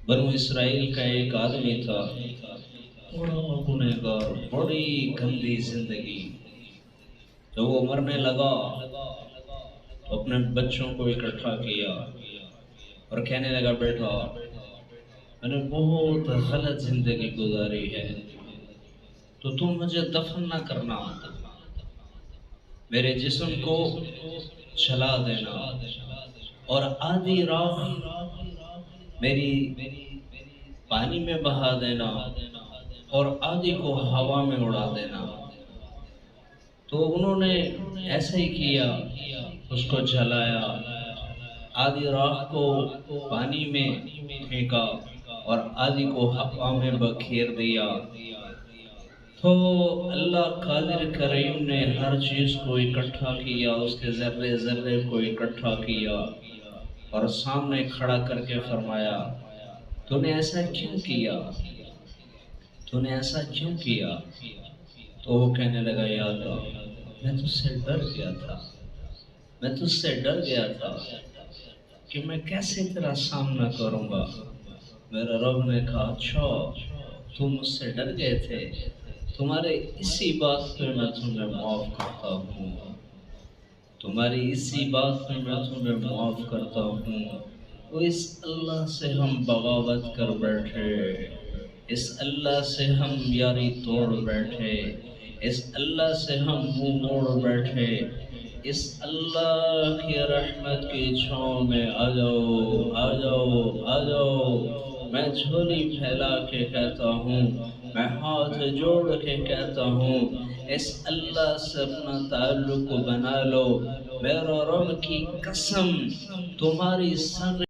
بنو اسرائیل کا ایک آدمی تھا، بڑا گنہگار، بڑی گندی زندگی۔ جب وہ مرنے لگا تو اپنے بچوں کو اکٹھا کیا اور کہنے لگا، بیٹا میں نے بہت غلط زندگی گزاری ہے، تو تم مجھے دفن نہ کرنا، میرے جسم کو جلا دینا اور آدھی راہ میری پانی میں بہا دینا اور آدھی کو ہوا میں اڑا دینا۔ تو انہوں نے ایسا ہی کیا، اس کو جلایا، آدھی راہ کو پانی میں پھینکا اور آدھی کو ہوا میں بکھیر دیا۔ تو اللہ قادر کریم نے ہر چیز کو اکٹھا کیا، اس کے ذرے ذرے کو اکٹھا کیا اور سامنے کھڑا کر کے فرمایا، تو نے ایسا کیوں کیا؟ تو نے ایسا کیوں کیا؟ تو وہ کہنے لگا، یا اللہ میں تجھ سے ڈر گیا تھا، میں تجھ سے ڈر گیا تھا کہ میں کیسے تیرا سامنا کروں گا۔ میرا رب نے کہا، اچھا تم مجھ سے ڈر گئے تھے، تمہارے اسی بات پہ میں تمہیں معاف کرتا ہوں، تمہاری اسی بات پہ میں تمہیں معاف کرتا ہوں۔ تو اس اللہ سے ہم بغاوت کر بیٹھے، اس اللہ سے ہم یاری توڑ بیٹھے، اس اللہ سے ہم منہ موڑ بیٹھے، اس اللہ کی رحمت کی چھاؤں میں آ جاؤ، آ جاؤ، آ جاؤ۔ میں جھولی پھیلا کے کہتا ہوں، میں ہاتھ جوڑ کے کہتا ہوں، اس اللہ سے اپنا تعلق بنا لو۔ میرا رب کی قسم، تمہاری سر